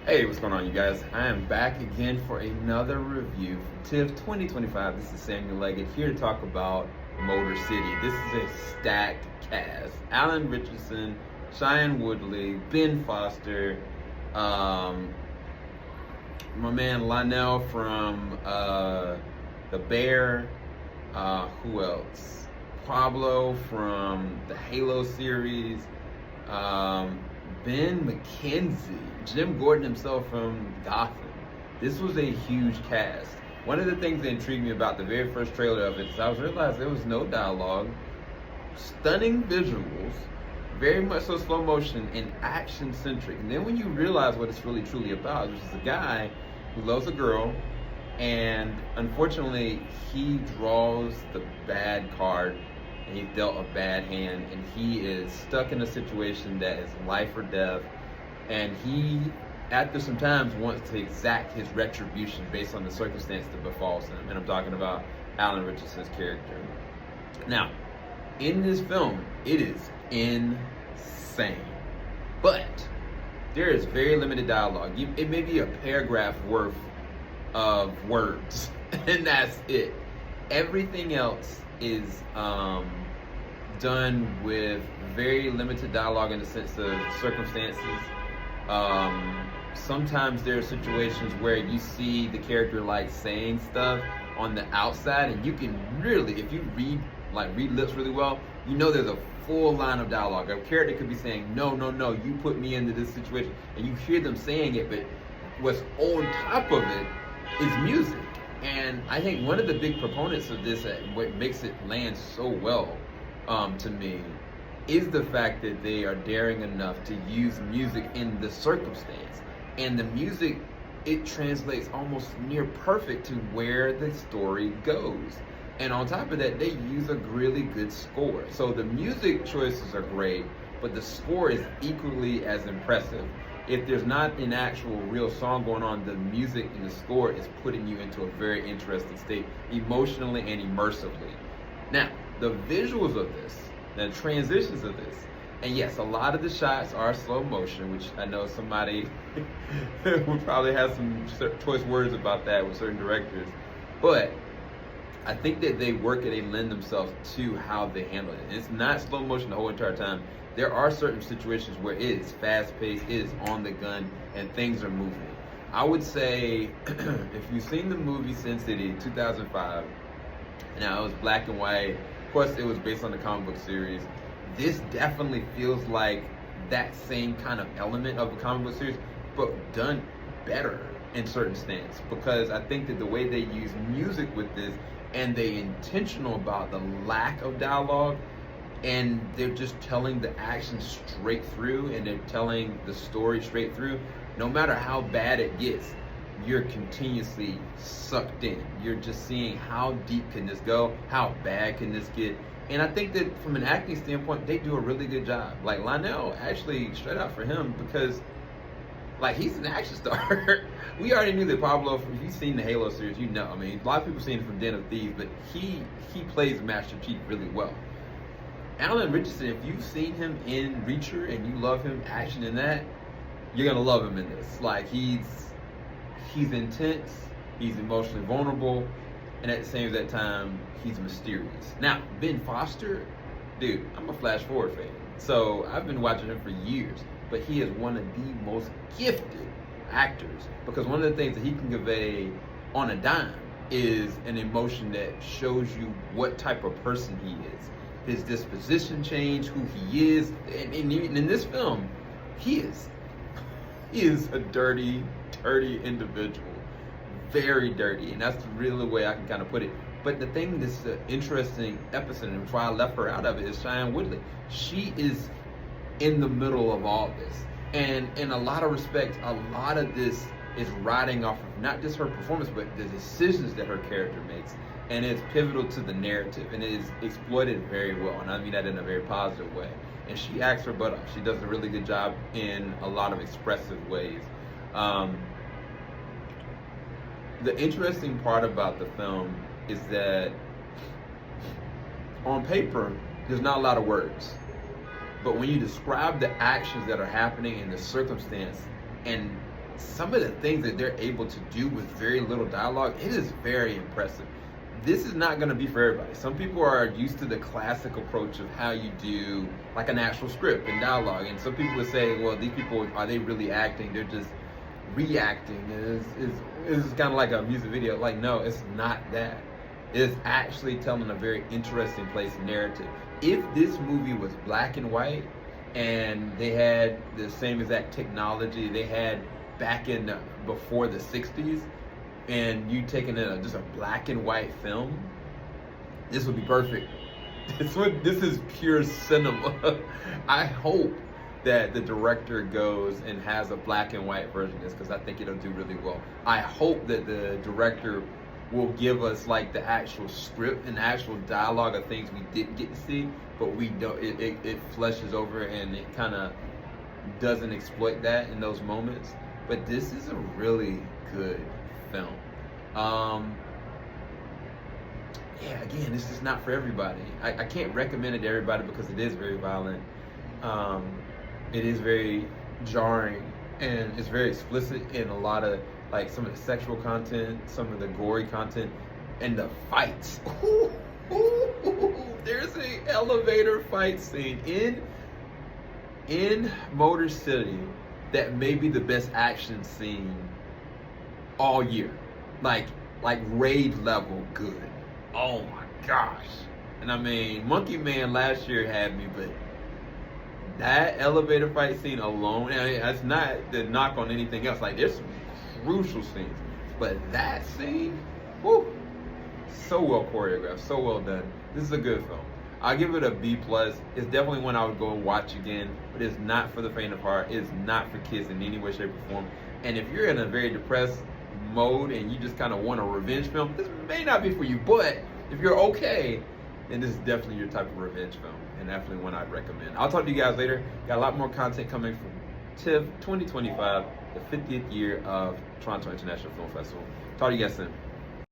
Hey, what's going on, you guys? I am back again for another review from TIFF 2025. This is Samuel Leggett here to talk about Motor City. This is a stacked cast. Alan Richardson, Shailene Woodley, Ben Foster, my man Lionel from The Bear, who else? Pablo from the Halo series, Ben McKenzie, Jim Gordon himself from Gotham. This was a huge cast. One of the things that intrigued me about the very first trailer of it is I was realized there was no dialogue, stunning visuals, very much so slow motion and action centric. And then when you realize what it's really truly about, which is a guy who loves a girl, and unfortunately he draws the bad card and he's dealt a bad hand, and he is stuck in a situation that is life or death, and he, after some times, wants to exact his retribution based on the circumstance that befalls him. And I'm talking about Alan Richardson's character. Now, in this film, it is insane, but there is very limited dialogue. It may be a paragraph worth of words, and that's it. Everything else is done with very limited dialogue in the sense of circumstances. Sometimes there are situations where you see the character like saying stuff on the outside, and you can really, if you read lips really well, you know there's a full line of dialogue. A character could be saying, no, you put me into this situation, and you hear them saying it, but what's on top of it is music. And I think one of the big proponents of this, what makes it land so well to me, is the fact that they are daring enough to use music in the circumstance. And the music, it translates almost near perfect to where the story goes. And on top of that, they use a really good score. So the music choices are great, but the score is equally as impressive. If there's not an actual real song going on, the music and the score is putting you into a very interesting state, emotionally and immersively. Now, the visuals of this, the transitions of this, and yes, a lot of the shots are slow motion, which I know somebody would probably have some choice words about that with certain directors, but I think that they work it and lend themselves to how they handle it. And it's not slow motion the whole entire time. There are certain situations where it is fast-paced, it is on the gun, and things are moving. I would say, if you've seen the movie Sin City 2005, now it was black and white, of course it was based on the comic book series, this definitely feels like that same kind of element of the comic book series, but done better in certain stance, because I think that the way they use music with this, and they intentional about the lack of dialogue, and they're just telling the action straight through, and they're telling the story straight through. No matter how bad it gets, you're continuously sucked in. You're just seeing how deep can this go, how bad can this get. And I think that from an acting standpoint, they do a really good job. Like Lionel, actually, straight out for him, because he's an action star. We already knew that Pablo, if you've seen the Halo series, you know. I mean, a lot of people seen it from Den of Thieves, but he plays Master Chief really well. Alan Richardson, if you've seen him in Reacher and you love him action in that, you're gonna love him in this. He's intense, he's emotionally vulnerable, and at the same time, he's mysterious. Now, Ben Foster, dude, I'm a Flash Forward fan, so I've been watching him for years, but he is one of the most gifted actors, because one of the things that he can convey on a dime is an emotion that shows you what type of person he is. His disposition change, who he is, and in this film, he is a dirty individual, very dirty, and that's really the way I can kind of put it. But the thing that's the interesting episode, and why I left her out of it, is Shailene Woodley. She is in the middle of all this, and in a lot of respects, a lot of this is riding off of not just her performance, but the decisions that her character makes. And it's pivotal to the narrative, and it is exploited very well, and I mean that in a very positive way. And she acts her butt off. She does a really good job in a lot of expressive ways. The interesting part about the film is that on paper, there's not a lot of words. But when you describe the actions that are happening in the circumstance, and some of the things that they're able to do with very little dialogue, it is very impressive. This is not going to be for everybody. Some people are used to the classic approach of how you do like an actual script and dialogue, and some people would say, well, these people, are they really acting? They're just reacting. It's kind of like a music video. Like, no, it's not that. It's actually telling a very interesting place narrative. If this movie was black and white and they had the same exact technology they had back in before the 60s, and you taking in just a black and white film, this would be perfect. This is pure cinema. I hope that the director goes and has a black and white version of this, because I think it'll do really well. I hope that the director will give us like the actual script and the actual dialogue of things we didn't get to see, but we don't. It fleshes over and it kind of doesn't exploit that in those moments. But this is a really good film. Yeah, again, this is not for everybody. I can't recommend it to everybody because it is very violent. It is very jarring, and it's very explicit in a lot of like some of the sexual content, some of the gory content, and the fights. There's an elevator fight scene in Motor City that may be the best action scene all year. Like raid level good. Oh my gosh. And I mean, Monkey Man last year had me, but that elevator fight scene alone, and it's not the knock on anything else. Like, there's some crucial scenes, but that scene, whoo, so well choreographed, so well done. This is a good film. I'll give it a B+. It's definitely one I would go and watch again, but it's not for the faint of heart. It's not for kids in any way, shape, or form. And if you're in a very depressed mode and you just kind of want a revenge film, this may not be for you. But if you're okay, then this is definitely your type of revenge film, and definitely one I'd recommend. I'll talk to you guys later. Got a lot more content coming from TIFF 2025, the 50th year of Toronto International Film Festival. Talk to you guys soon.